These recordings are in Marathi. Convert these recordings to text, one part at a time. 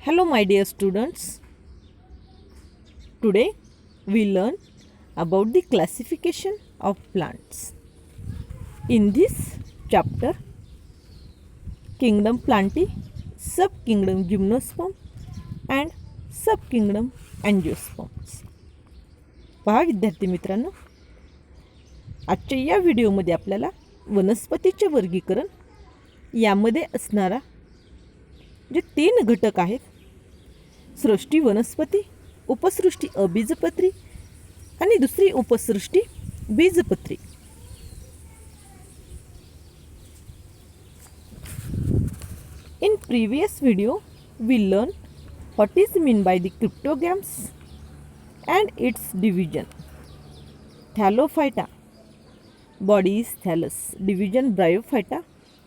Hello, my dear students. Today we learn about the classification of plants. In this chapter, Kingdom Plantae, Subkingdom Gymnosperm and Subkingdom Angiosperms. पहा विद्यार्थी मित्रांनो, आजच्या या व्हिडिओमध्ये आपल्याला वनस्पतीचे वर्गीकरण यामध्ये असणारा जे 3 घटक आहेत, सृष्टी वनस्पती, उपसृष्टी अबीजपत्री आणि दुसरी उपसृष्टी बीजपत्री. In previous video we learned what is meant by the cryptogams and its division. Thallophyta, body is thallus. Division bryophyta,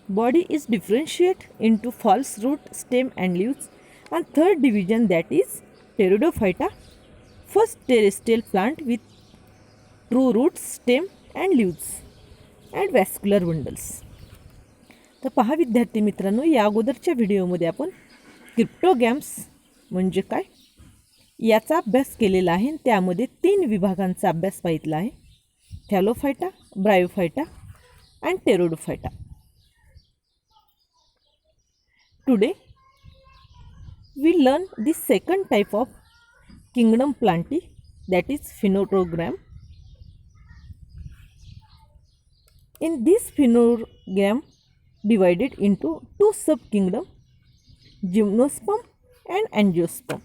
body is differentiate into false root, stem and leaves. And third division, that is pteridophyta, first terrestrial plant with true roots, stem and leaves and vascular bundles. तर पहा विद्यार्थी मित्रांनो, या अगोदरच्या व्हिडिओमध्ये आपण क्रिप्टोगॅम्स म्हणजे काय याचा अभ्यास केलेला आहे. त्यामध्ये 3 विभागांचा अभ्यास पाहितला आहे: thallophyta, bryophyta and pteridophyta. Today we learn the second type of kingdom plantae, that is phenerogram. In this phenerogram divided into 2 subkingdom, gymnosperm and angiosperm.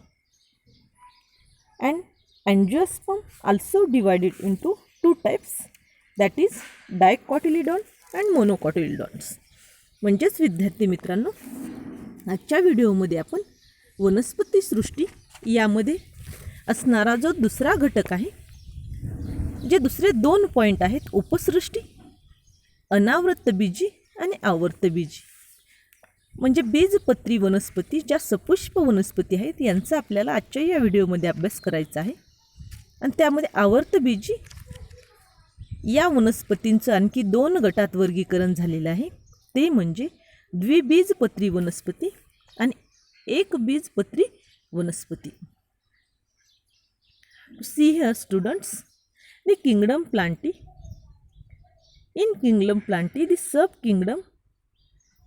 And angiosperm also divided into 2 types, that is dicotyledon and monocotyledons. म्हणजेच विद्यार्थी मित्रांनो, आजच्या व्हिडिओमध्ये आपण वनस्पती सृष्टी यामध्ये असणारा जो दुसरा घटक आहे, जे दुसरे 2 पॉईंट आहेत, उपसृष्टी अनावर्तबीजी आणि आवर्तबीजी, म्हणजे बीजपत्री वनस्पती ज्या सपुष्प वनस्पती आहेत यांचा आपल्याला आजच्या या व्हिडिओमध्ये अभ्यास करायचा आहे. आणि त्यामध्ये आवर्तबीजी या वनस्पतींचं आणखी 2 गटात वर्गीकरण झालेलं आहे, ते म्हणजे द्विबीजपत्री वनस्पती आणि एक बीजपत्री वनस्पती. See here students, the kingdom plantae. In kingdom plantae, the subkingdom,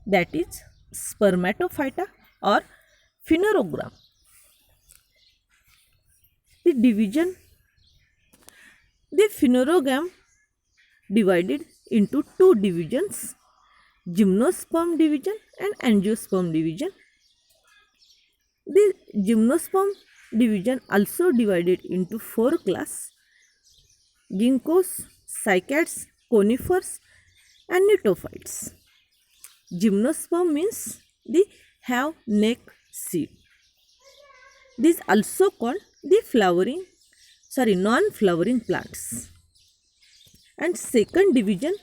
that is spermatophyta or phenerogram. The division, the phenerogram divided into 2 divisions, gymnosperm division and angiosperm division. The gymnosperm division also divided into 4 classes: ginkgos, cycads, conifers and pneutophytes. Gymnosperm means the have neck seed. These also called the non-flowering plants. And second division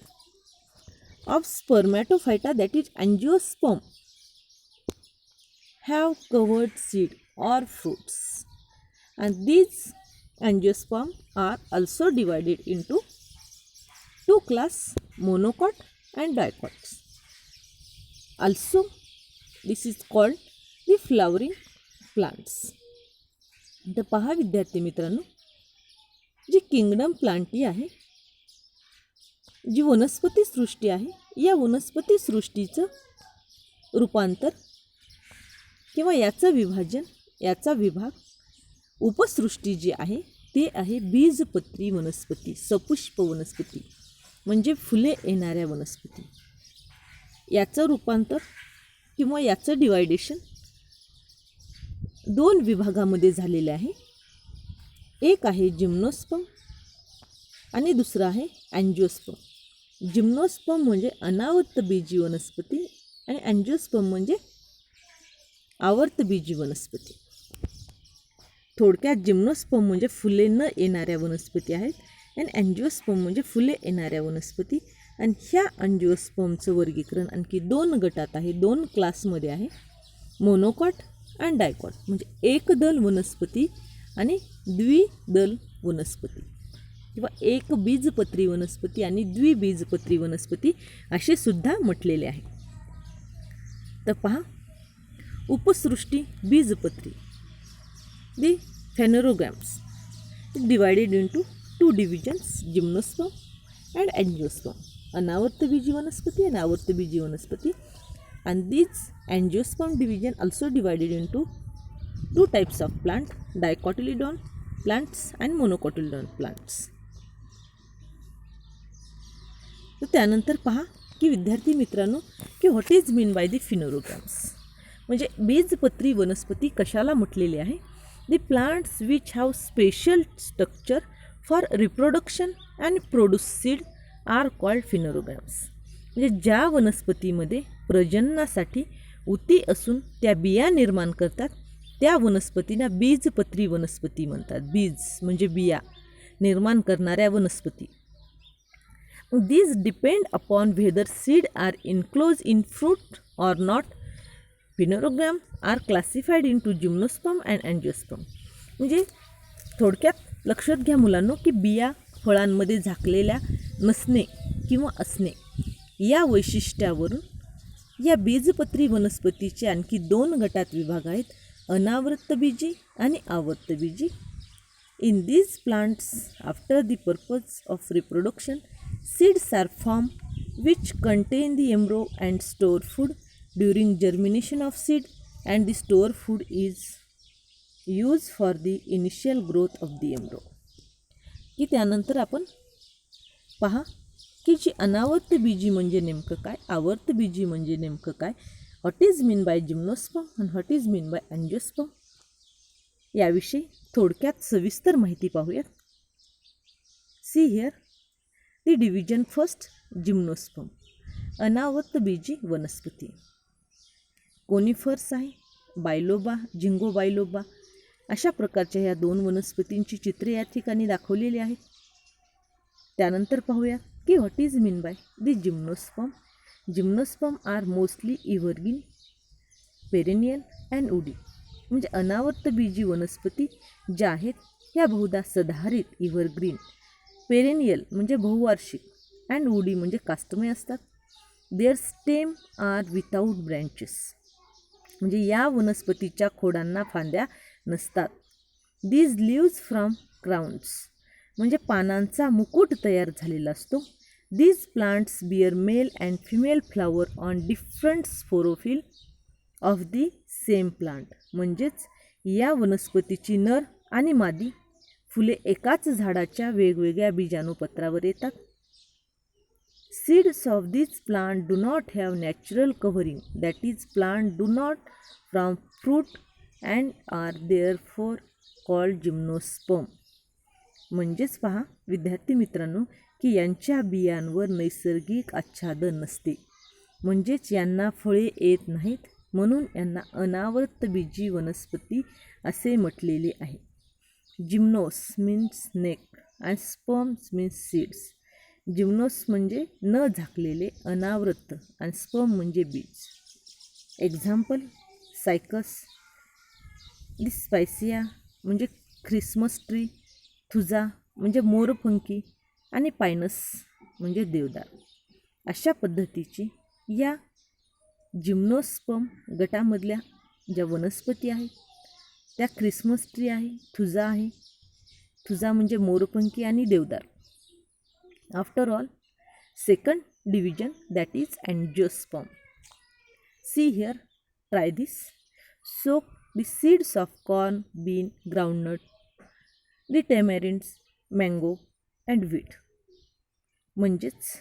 of spermatophyta, that is angiosperm, have covered seed or fruits, and these angiosperm are also divided into 2 classes, monocot and dicot. Also this is called the flowering plants. तर पहा विद्यार्थी मित्रांनो, जी किंगडम प्लांटी आहे, जी वनस्पती सृष्टी आहे, या वनस्पती सृष्टीचं रूपांतर किंवा याचं विभाजन, याचा विभाग उपसृष्टी जी आहे ते आहे बीजपत्री वनस्पती, सपुष्प वनस्पती म्हणजे फुले येणाऱ्या वनस्पती. याचं रूपांतर किंवा याचं डिवायडेशन 2 विभागामध्ये झालेले आहे. एक आहे जिम्नोस्पर्म आणि दुसरा आहे अँजिओस्पर्म. जिम्नोस्पर्म म्हणजे अनावर्तबीजी वनस्पती आणि अँजिओस्पर्म म्हणजे आवर्तबीजी वनस्पती. थोडक्यात जिम्नोस्पर्म म्हणजे फुले न येणाऱ्या वनस्पती आहेत आणि अँजिओस्पर्म म्हणजे फुले येणाऱ्या वनस्पती. आणि ह्या अँजिओस्पर्मचं वर्गीकरण आणखी 2 गटात आहे, 2 क्लासमध्ये आहे: मोनोकॉट आणि डायकॉट, म्हणजे एकदल वनस्पती आणि द्विदल वनस्पती, किंवा एक बीजपत्री वनस्पती आणि द्विबीजपत्री वनस्पती असे सुद्धा म्हटलेले आहे. तर पहा, उपसृष्टी बीजपत्री. The phanerogams is divided into two divisions, gymnosperm and angiosperm. अनावर्तबीजी वनस्पती and आवर्तबीजी वनस्पती. And these angiosperm division also divided into two types of plant, dicotyledon plants and monocotyledon plants. तर त्यानंतर पहा की विद्यार्थी मित्रांनो की what is mean by the phanerogams. म्हणजे बीजपत्री वनस्पती कशाला म्हटलेली आहे. The plants which have special structure for reproduction and produce seed are called phanerogams. म्हणजे ज्या वनस्पतीमध्ये प्रजननासाठी ऊती असून त्या बिया निर्माण करतात त्या वनस्पतींना बीजपत्री वनस्पती म्हणतात. बीज म्हणजे बिया निर्माण करणाऱ्या वनस्पती. These depend upon whether seed are enclosed in fruit or not. Phanerogams are classified into gymnosperm and angiosperm. म्हणजे थोडक्यात लक्षात घ्या मुलांनो की बिया फळांमध्ये झाकलेल्या नसणे किंवा असणे या वैशिष्ट्यावरून या बीजपत्री वनस्पतीचे आणखी दोन गटात विभाग आहेत, अनावर्तबीजी आणि आवर्तबीजी. In these plants, after the purpose of reproduction, seeds are formed which contain the embryo and store food during germination of seed, and the store food is used for the initial growth of the embryo. की त्यानंतर आपण पहा की जी अनावर्तबीजी म्हणजे नेमकं काय, आवर्तबीजी म्हणजे नेमकं काय, what is mean by gymnosperm आणि what is mean by angiosperm याविषयी थोडक्यात सविस्तर माहिती पाहूयात. See here the division first, gymnosperm अनावर्तबीजी वनस्पती. कोनिफर्स आहे, बायलोबा, झिंगो बायलोबा अशा प्रकारच्या ह्या दोन वनस्पतींची चित्रे या ठिकाणी दाखवलेली आहेत. त्यानंतर पाहूया की what is mean by the gymnosperm. Gymnosperm are mostly evergreen, perennial and woody. म्हणजे अनावर्तबीजी वनस्पती ज्या आहेत ह्या बहुधा सदाहरित इव्हरग्रीन, पेरेनियल म्हणजे बहुवार्षिक अँड उडी म्हणजे काष्टमय असतात. Their stem are without branches. म्हणजे या वनस्पतीच्या खोडांना फांद्या नसतात. दीज लिव्ज फ्रॉम क्राउन्स म्हणजे पानांचा मुकुट तयार झालेला असतो. These plants bear male and female flower on different sporophyll of the same plant. म्हणजेच या वनस्पतीची नर आणि मादी फुले एकाच झाडाच्या वेगवेगळ्या बीजाणुपत्रावर येतात. Seeds of this plant do not have natural covering, that is plant do not from fruit and are therefore called gymnosperm. म्हणजेच पहा विद्यार्थी मित्रांनो की यांच्या बियांवर नैसर्गिक आच्छादन नसते, म्हणजेच यांना फळे येत नाहीत, म्हणून यांना अनावर्तबीजी वनस्पती असे म्हटलेले आहे. जिम्नोस means neck and sperms means seeds. जिम्नोस म्हणजे न झाकलेले, अनावृत आणि स्पर्म म्हणजे बीज. एक्झाम्पल सायकस, डिस्पायसिया म्हणजे ख्रिसमस ट्री, थुजा म्हणजे मोरपंखी आणि पायनस म्हणजे देवदार. अशा पद्धतीची या जिम्नोस्पर्म गटामधल्या ज्या वनस्पती आहेत त्या ख्रिसमस ट्री आहे, थुजा आहे, थुजा म्हणजे मोरपंखी आणि देवदार. After all second division that is angiosperm. See here, try this. Soak the seeds of corn, bean, groundnut, the tamarinds, mango and wheat. म्हणजेच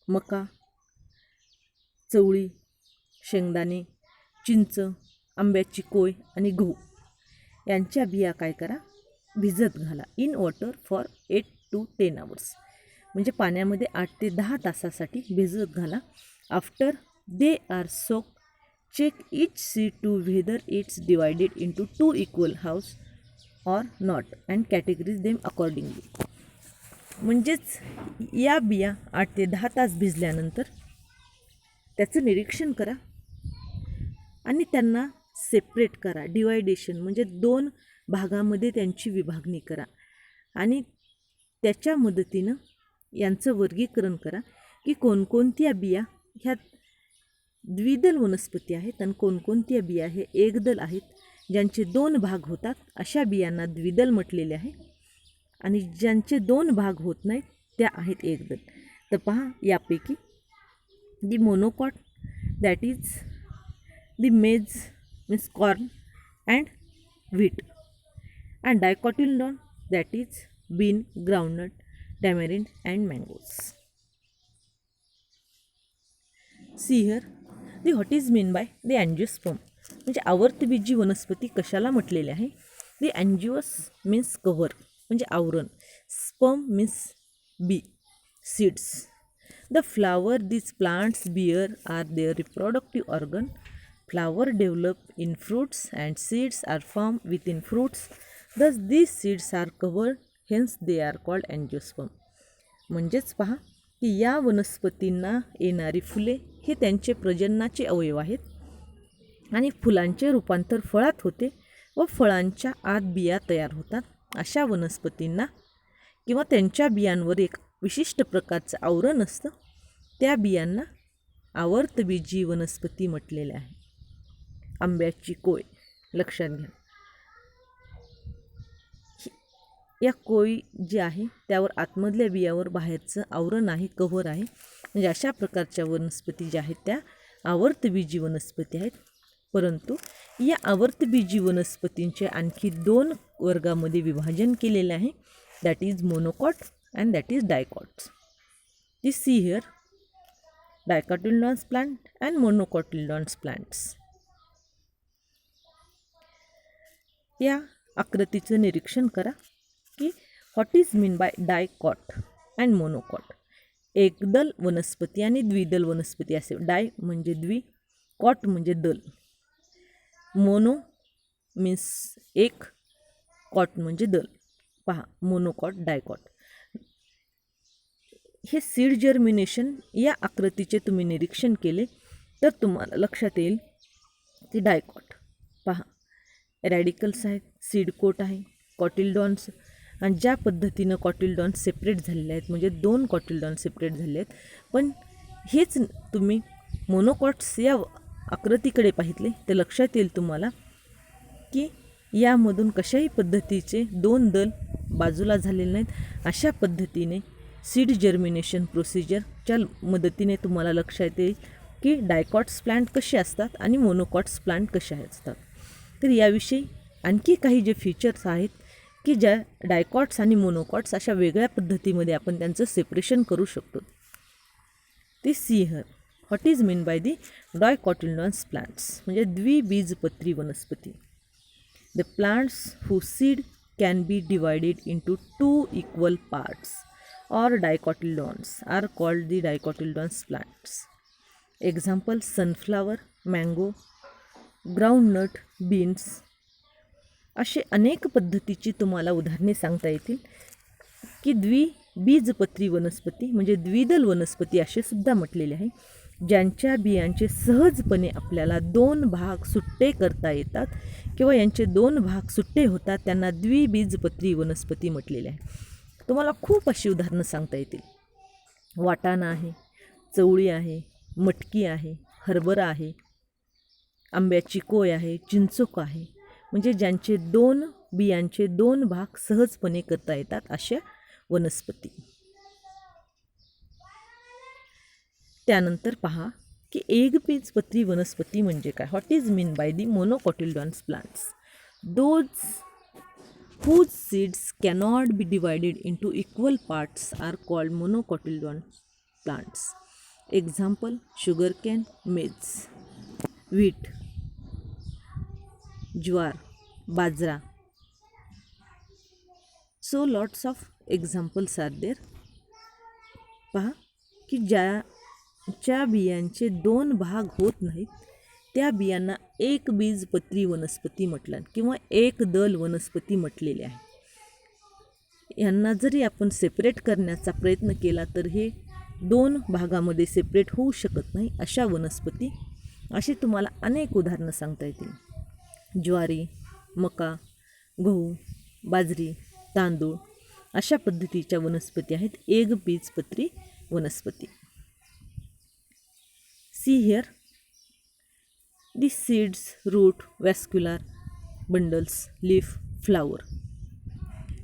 मका, चवळी, शेंगदाणे, चिंच, आंब्याची कोय आणि गहू यांच्या बिया काय करा, भिजत घाला in water for 8 to 10 hours. म्हणजे पाण्यामध्ये 8 ते 10 तासासाठी भिजत घाला. After they are soak, check each seed to whether it's divided into 2 equal halves or not and categories them accordingly. म्हणजेच या बिया 8 ते 10 तास भिजल्यानंतर त्याचं निरीक्षण करा आणि त्यांना सेपरेट करा. डिवायडेशन म्हणजे 2 भागामध्ये त्यांची विभागणी करा आणि त्याच्या मदतीनं यांचं वर्गीकरण करा की कोणकोणत्या बिया ह्या द्विदल वनस्पती आहेत आणि कोणकोणत्या बिया हे एकदल आहेत. ज्यांचे 2 भाग होतात अशा बियांना द्विदल म्हटलेले आहे आणि ज्यांचे 2 भाग होत नाहीत त्या आहेत एकदल. तर पहा यापैकी the monocot that is the maize means corn and wheat and dicotyledon that is bean, groundnut, tamarind and mangoes. See here the what is mean by the angiosperm. म्हणजे आवर्तबीजी वनस्पती कशाला म्हटलेले आहे. दी अँजिओस मीन्स कव्हर म्हणजे आवरण, स्पर्म मीन्स बी, seeds. The flower these plants bear are their reproductive organ. Flower develop in fruits and seeds are formed within fruits. Thus these seeds are covered, hence they are called angiosperm. म्हणजेच पहा की या वनस्पतींना येणारी फुले हे त्यांचे प्रजननाचे अवयव आहेत आणि फुलांचे रूपांतर फळात होते व फळांच्या आत बिया तयार होतात. अशा वनस्पतींना किंवा त्यांच्या बियांवर एक विशिष्ट प्रकारचं आवरण असतं. त्या बियांना आवर्तबीजी वनस्पती म्हटलेले आहे. आंब्याची कोय लक्षात घ्या. या कोय जी आहे त्यावर आतमधल्या बियावर बाहेरचं आवरण आहे, कव्हर आहे. म्हणजे अशा प्रकारच्या वनस्पती ज्या आहेत त्या आवर्तबीजी वनस्पती आहेत. परंतु या आवर्तबीजी वनस्पतींचे आणखी 2 वर्गामध्ये विभाजन केलेले आहे. That is monocot and that is dicots. The see here dicotyledons plant and monocotyledons plants. या आकृतीचं निरीक्षण करा की what is mean by dicot and monocot. एकदल वनस्पती आणि द्विदल वनस्पती असे. डाय म्हणजे द्वि, कॉट म्हणजे दल. मोनो मीन्स एक, कॉट म्हणजे दल. पहा मोनोकॉट, डायकॉट. हे सीड जर्मिनेशन या आकृतीचे तुम्ही निरीक्षण केले तर तुम्हाला लक्षात येईल की डायकॉट पहा रॅडिकल्स आहेत, सीड कोट आहे, कॉटिलडॉन्स. आणि ज्या पद्धतीनं कॉटिलडॉन्स सेपरेट झालेले आहेत म्हणजे 2 कॉटिलडॉन्स सेपरेट झाले आहेत. पण हेच तुम्ही मोनोकॉट्स या आकृतीकडे पाहितले तर लक्षात येईल तुम्हाला की यामधून कशाही पद्धतीचे 2 दल बाजूला झालेले नाहीत. अशा पद्धतीने सीड जर्मिनेशन प्रोसिजरच्या मदतीने तुम्हाला लक्षात येईल की डायकॉट्स प्लांट कसे असतात आणि मोनोकॉट्स प्लांट कसे असतात. तर याविषयी आणखी काही जे फीचर्स आहेत की ज्या डायकॉट्स आणि मोनोकॉट्स अशा वेगळ्या पद्धतीमध्ये आपण त्यांचं सेपरेशन करू शकतो. ते see here what is mean by the dicotyledons plants. म्हणजे द्विबीजपत्री वनस्पती. The plants who seed can be divided into 2 equal parts or dicotyledons are called the dicotyledons plants. Example sunflower, mango, groundnut, beans. असे अनेक पद्धतीची तुम्हाला उदाहरणे सांगता येतील की द्विबीजपत्री वनस्पती म्हणजे द्विदल वनस्पती असे सुद्धा म्हटलेले आहे. ज्यांच्या बियांचे सहजपणे आपल्याला 2 भाग सुट्टे करता येतात किंवा यांचे 2 भाग सुट्टे होतात त्यांना द्विबीजपत्री वनस्पती म्हटलेले आहे. तुम्हाला खूप अशी उदाहरणं सांगता येतील. वाटाणा आहे, चवळी आहे, मटकी आहे, हरभरा आहे, आंब्याची कोय आहे, चिंचोक आहे. म्हणजे ज्यांचे 2 बियांचे 2 भाग सहजपणे करता येतात अशा वनस्पती. त्यानंतर पहा की एकबीजपत्री वनस्पती म्हणजे काय. What is mean by the monocotyledons plants. Those whose seeds cannot be divided into equal parts are called monocotyledons plants. Example sugarcane, maize, wheat, jowar, bajra. So lots of examples are there. पहा की ज्याच्या बियांचे 2 भाग होत नाहीत त्या बियांना एकबीजपत्री वनस्पती म्हटलं किंवा एक दल वनस्पती म्हटलेले आहे. यांना जरी आपण सेपरेट करण्याचा प्रयत्न केला तर हे 2 भागामध्ये सेपरेट होऊ शकत नाही अशा वनस्पती. अशी तुम्हाला अनेक उदाहरणं सांगता येतील. ज्वारी, मका, गहू, बाजरी, तांदूळ अशा पद्धतीच्या वनस्पती आहेत एकबीजपत्री वनस्पती. See here The seeds, root, vascular bundles, leaf, flower.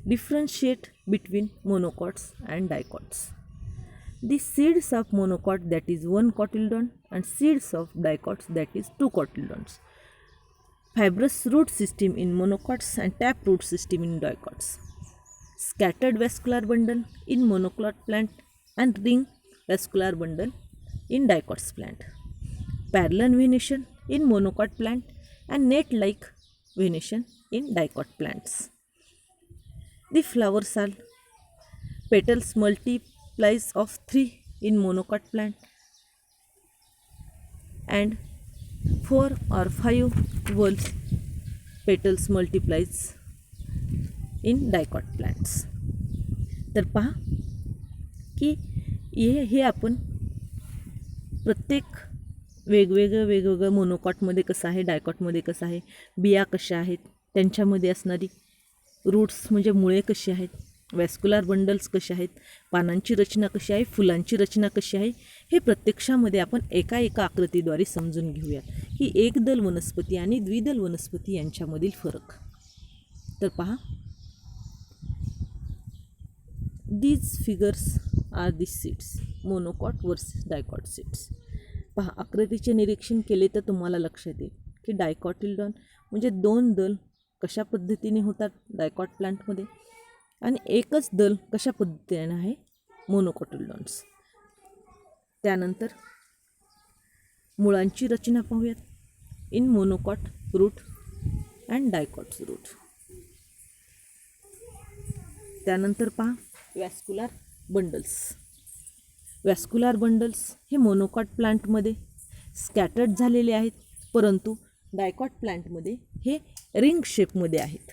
Differentiate between monocots and dicots. The seeds of monocot, that is one cotyledon, and seeds of dicots, that is two cotyledons. Fibrous root system in monocots and taproot system in dicots. Scattered vascular bundle in monocot plant and ring vascular bundle in dicots plant. Parallel venation in monocot plant and net-like venation in dicot plants. The flowers are petals multiplies of 3 in monocot plant and 4 or 5 whorls petals multiplies in dicot plants. तर पहा की हे आपण प्रत्येक वेगवेगळं मोनोकॉटमध्ये कसं आहे, डायकॉटमध्ये कसं आहे, बिया कशा आहेत, त्यांच्यामध्ये असणारी रूट्स म्हणजे मुळे कशी आहेत, वॅस्क्युलर बंडल्स कसे आहेत, पानांची रचना कशी आहे, फुलांची रचना कशी आहे, हे प्रत्यक्षामध्ये आपण एका आकृतीद्वारे समजून घेऊयात की एकदल वनस्पती आणि द्विदल वनस्पती यांच्यामधील फरक. तर पहा, these figures are the seeds, monocot versus dicot seeds. पहा, आकृतीचे निरीक्षण केले तर तुम्हाला लक्षात येईल की डायकॉटिल्डॉन म्हणजे 2 दल कशा पद्धतीने होतात डायकॉट प्लांटमध्ये आणि एकच दल कशा पद्धतीने आहे मोनोकॉटिल्डॉन्स. त्यानंतर मुळांची रचना पाहूयात in monocot root and dicots root. त्यानंतर पहा वॅस्क्युलर बंडल्स. वॅस्क्युलर बंडल्स हे मोनोकॉट प्लांटमध्ये स्कॅटर्ड झालेले आहेत, परंतु डायकॉट प्लांटमध्ये हे रिंग शेपमध्ये आहेत.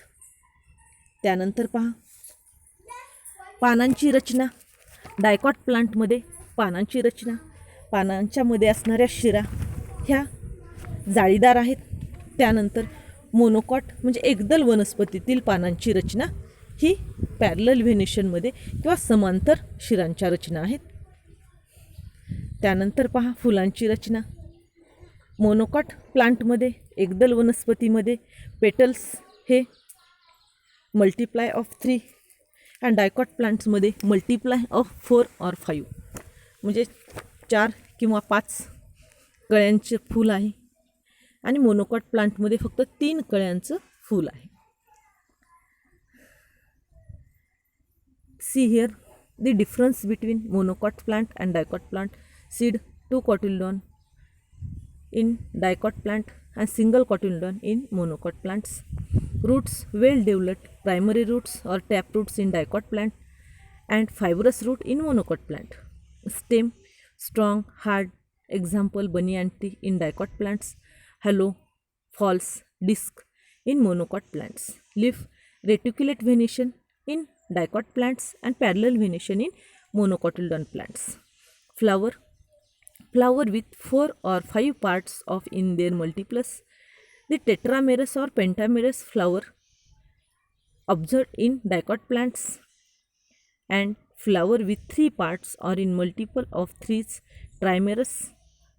त्यानंतर पहा पानांची रचना. डायकॉट प्लांटमध्ये पानांची रचना, पानांच्यामध्ये असणाऱ्या शिरा ह्या जाळीदार आहेत. त्यानंतर मोनोकॉट म्हणजे एकदल वनस्पतीतील पानांची रचना ही पॅरलल व्हेनेशनमध्ये किंवा समांतर शिरांच्या रचना आहेत. त्यानंतर पहा फुलांची रचना. मोनोकॉट प्लांटमध्ये एकदल वनस्पतीमध्ये पेटल्स हे मल्टिप्लाय ऑफ 3 अँड डायकॉट प्लांट्समध्ये मल्टिप्लाय ऑफ 4 और 5 म्हणजे 4 किंवा 5 कळ्यांचे फूल आहे आणि मोनोकॉट प्लांटमध्ये फक्त 3 कळ्यांचं फूल आहे. See here the difference between monocot plant and dicot plant. Seed 2 cotyledon in dicot plant and single cotyledon in monocot plants. Roots well developed primary roots or tap roots in dicot plant and fibrous root in monocot plant. Stem strong hard, example bunny anti in dicot plants. Hollow false disc in monocot plants. Leaf reticulate venation in dicot plants and parallel venation in monocotyledon plants. Flower with 4 or 5 parts of in their multiplus. The tetramerous or pentamerous flower observed in dicot plants and flower with 3 parts or in multiple of 3 trimerous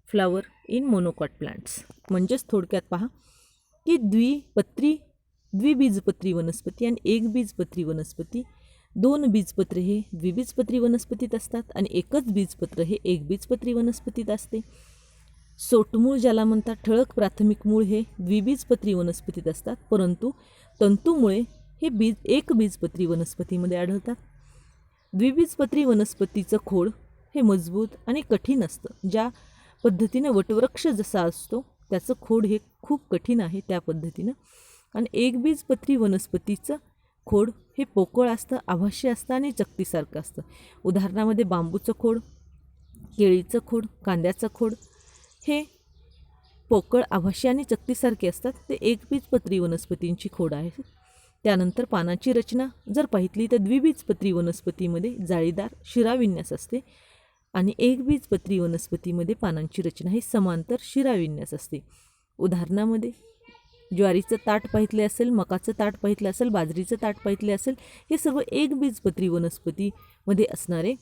flower in monocot plants. म्हणजेच थोडक्यात पहा की द्विबीजपत्री वनस्पती आणि एकबीजपत्री वनस्पती, 2 बीजपत्र हे द्विबीजपत्री वनस्पतीत असतात आणि एकच बीजपत्र हे एकबीजपत्री वनस्पतीत असते. सोटमूळ ज्याला म्हणतात, ठळक प्राथमिक मूळ हे द्विबीजपत्री वनस्पतीत असतात, परंतु तंतुमुळे हे एकबीजपत्री वनस्पतीमध्ये आढळतात. द्विबीजपत्री वनस्पतीचं खोड हे मजबूत आणि कठीण असतं. ज्या पद्धतीने वटवृक्ष जसा असतो त्याचं खोड हे खूप कठीण आहे त्या पद्धतीनं. आणि एकबीजपत्री वनस्पतीचं खोड हे पोकळ असतं, आभाष्य असतं आणि चकतीसारखं असतं. उदाहरणामध्ये बांबूचं खोड, केळीचं खोड, कांद्याचं खोड हे पोकळ, आभाष्य आणि चकतीसारखे असतात. ते एकबीजपत्री वनस्पतींची खोड आहे. त्यानंतर पानाची रचना जर पाहितली तर द्विबीजपत्री वनस्पतीमध्ये जाळीदार शिराविन्यास असते आणि एकबीजपत्री वनस्पतीमध्ये पानांची रचना ही समांतर शिराविन्यास असते. उदाहरणामध्ये ज्वारीचं ताट पाहितले असेल, मकाचं ताट पाहितलं असेल, बाजरीचं ताट पाहितले असेल, हे सर्व एकबीजपत्री वनस्पतीमध्ये असणारे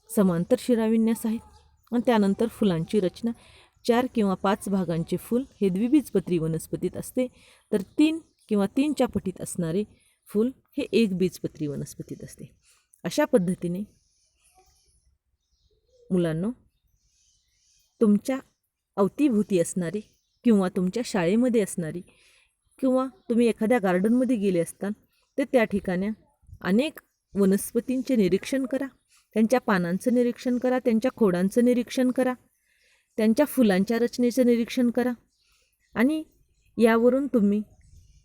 समांतर शिराविन्यास आहेत. आणि त्यानंतर फुलांची रचना. 4 किंवा 5 भागांचे फूल हे द्विबीजपत्री वनस्पतीत असते, तर 3 किंवा 3च्या पटीत असणारे फूल हे एकबीजपत्री वनस्पतीत असते. अशा पद्धतीने मुलांनो, तुमच्या अवतीभोवती असणारी किंवा तुमच्या शाळेमध्ये असणारी किंवा तुम्ही एखाद्या गार्डनमध्ये गेले असताल तर त्या ठिकाणी अनेक वनस्पतींचे निरीक्षण करा, त्यांच्या पानांचं निरीक्षण करा, त्यांच्या खोडांचं निरीक्षण करा, त्यांच्या फुलांच्या रचनेचं निरीक्षण करा आणि यावरून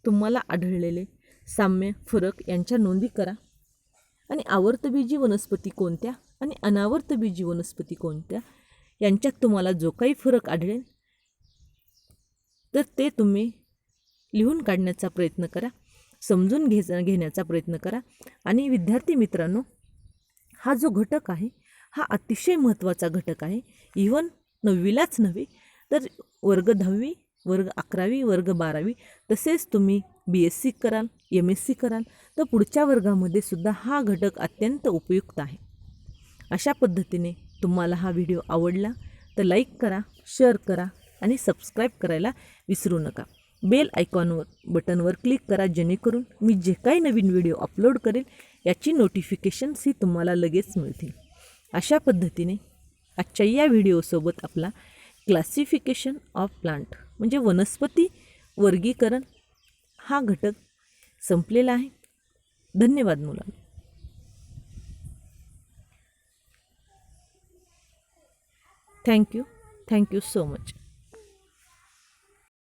तुम्हाला आढळलेले साम्य फरक यांच्या नोंदी करा आणि आवर्तबीजी वनस्पती कोणत्या आणि अनावर्तबीजी वनस्पती कोणत्या यांच्यात तुम्हाला जो काही फरक आढळेल तर ते तुम्ही लिहून काढण्याचा प्रयत्न करा, समजून घेण्याचा प्रयत्न करा. आणि विद्यार्थी मित्रांनो, हा जो घटक आहे हा अतिशय महत्त्वाचा घटक आहे. इव्हन 9वीलाच नव्हे तर वर्ग 10वी, वर्ग 11वी, वर्ग 12वी तसेच तुम्ही BSc कराल, MSc कराल तर पुढच्या वर्गामध्ये सुद्धा हा घटक अत्यंत उपयुक्त आहे. अशा पद्धतीने तुम्हाला हा व्हिडिओ आवडला तर लाईक करा, शेअर करा आणि सबस्क्राईब करायला विसरू नका. बेल आयकॉनवर बटनवर क्लिक करा, जेणेकरून मी जे काही नवीन व्हिडिओ अपलोड करेल याची नोटिफिकेशन्स ही तुम्हाला लगेच मिळतील. अशा पद्धतीने आजच्या या व्हिडिओसोबत आपला क्लासिफिकेशन ऑफ प्लांट म्हणजे वनस्पती वर्गीकरण हा घटक संपलेला आहे. धन्यवाद मुलांनो. Thank you so much.